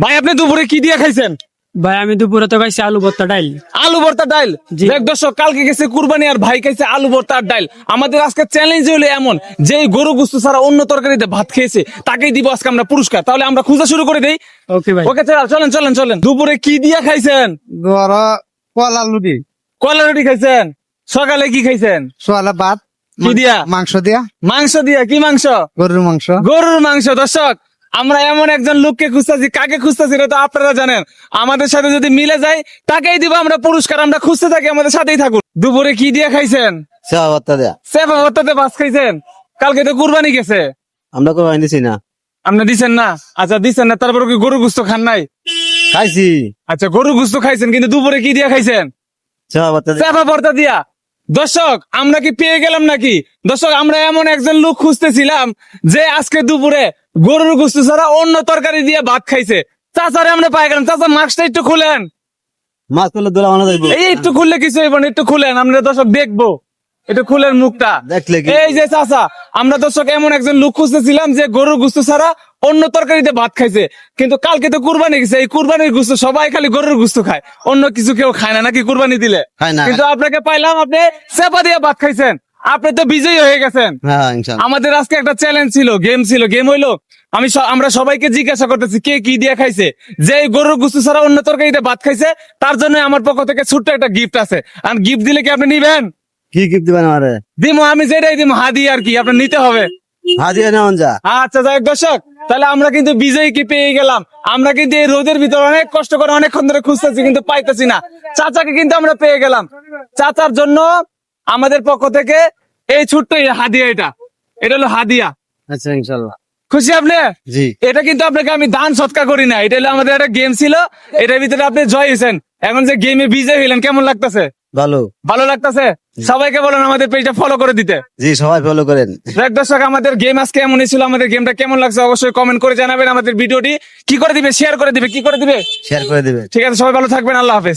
ভাই আপনি দুপুরে কি দিয়ে খাইছেন? ভাই আমি দুপুরে তো খাইছি আলু ভর্তা ডাইল। আলু ভর্তা ডাল। জি। দেখ দর্শক, কালকে গেছে কুরবানি আর ভাই খাইছে আলু ভর্তা আর ডাল। আমাদের আজকে চ্যালেঞ্জ হলো এমন, যে গরু গোস্ত ছাড়া অন্য তরকারিতে ভাত খেয়েছে তাকেই দিব আজকে আমরা পুরস্কার। তাহলে আমরা খোঁজা শুরু করে দেই। ওকে ভাই। ওকে চলেন চলেন চলেন। দুপুরে কি দিয়ে খাইছেন? ধরো কলা লুডি, কলা রুটি খাইছেন। সকালে কি খাইছেন? সোয়ালা ভাত, কি দিয়া? মাংস দিয়া, মাংস দিয়া। কি মাংস? গরুর মাংস। গরুর মাংস। দর্শক, আমরা এমন একজন লোককে খুঁজতেছি, কাকে খুঁজতেছি এটা তো আপনারা জানেন। আমাদের সাথে যদি মিলে যায় তাকেই দিব আমরা পুরস্কার। আমরা খুঁজতে থাকি, আমাদের সাথেই থাকুন। দুপুরে কি দিয়ে খাইছেন? সেবা ভর্তা দেয়া। সেবা ভর্তাতে ভাত খাইছেন। কালকে তো কুরবানি গেছে, আমরা কোরবানি দিছি না। আপনি দিছেন না? আচ্ছা দিছেন না, তারপরে কি গরু গুস্ত খান নাই? খাইছি আচ্ছা গরু গুস্ত খাইছেন, কিন্তু দুপুরে কি দিয়ে খাইছেন? সেবা ভর্তা দিয়া। সেবা ভর্তা দিয়া। দর্শক, আমরা কি পেয়ে গেলাম নাকি? দর্শক, আমরা এমন একজন লোক খুঁজতেছিলাম যে আজকে দুপুরে গরুর গোস্ত ছাড়া অন্য তরকারি দিয়ে ভাত খাইছে। চাচারে আমরা পাই গেলাম। চাচা মাস্কটা একটু খুলেন। মাছ করলে দোলা বানা যাইব। এই একটু খুললে কিছু হইব না, একটু খুলেন, আমরা দর্শক দেখবো। একটু খুলেন মুখটা। দেখলে কি? এই যে চাচা, আমরা দর্শক এমন একজন লোক খুঁজতেছিলাম যে গরুর গোস্ত ছাড়া অন্য তরকারিতে ভাত খাইছে। কিন্তু কালকে তো কুরবানি গেছে, এই কুরবানির গোস্ত সবাই খালি গরুর গোস্ত খায়, অন্য কিছু কেউ খায় না নাকি কুরবানি দিলে? খায় না। কিন্তু আপনাকে পাইলাম, আপনি সেপা দিয়ে ভাত খাইছেন। আপনি তো বিজয়ী হয়ে গেছেন। হ্যাঁ ইনশাআল্লাহ। আমাদের আজকে একটা চ্যালেঞ্জ ছিল, গেম হইলো। আমরা সবাইকে জিজ্ঞাসা করতেছি কে কি দিয়ে খাইছে। যে এই গরুর গোস্ত ছাড়া অন্য তরকারিতে ভাত খাইছে তার জন্য আমার পক্ষ থেকে ছোট্ট একটা গিফট আছে। আর গিফট দিলে কি আপনি নিবেন? কি গিফট দিবেন আমারে? দিমো, আমি যেটাই দিমো হাদি আর কি, আপনার নিতে হবে। হাজিয়া নেওয়ান যা। আচ্ছা যাই হোক দর্শক, তাহলে আমরা কিন্তু বিজয়ী কি পেয়ে গেলাম। আমরা কিন্তু এই রোদের ভিতরে অনেক কষ্ট করে অনেকক্ষণ ধরে খুঁজতেছি, কিন্তু পাইতেছি না। চাচাকে কিন্তু আমরা পেয়ে গেলাম। চাচার জন্য আমাদের পক্ষ থেকে এই ছোট্ট হাদিয়া, এটা হলো হাদিয়া। আচ্ছা ইনশাআল্লাহ। খুশি আপনি? জি। এটা কিন্তু আপনাকে আমি দান সৎকার করি না, এটা হলো আমাদের একটা গেম ছিল, এটার ভিতরে আপনি জয় হয়েছেন। এখন যে গেমে বিজয় হইলেন, কেমন লাগতেছে? ভালো। ভালো লাগতেছে? সবাইকে বলেন আমাদের পেজটা ফলো করে দিতে। জি সবাই ফলো করেন। দেখ দর্শক, আমাদের গেম আজকে এমনই ছিল। আমাদের গেমটা কেমন লাগছে অবশ্যই কমেন্ট করে জানাবেন। আমাদের ভিডিওটি কি করে দিবে? শেয়ার করে দিবে। কি করে দিবে? শেয়ার করে দিবেন। ঠিক আছে, সবাই ভালো থাকবেন। আল্লাহ হাফেজ।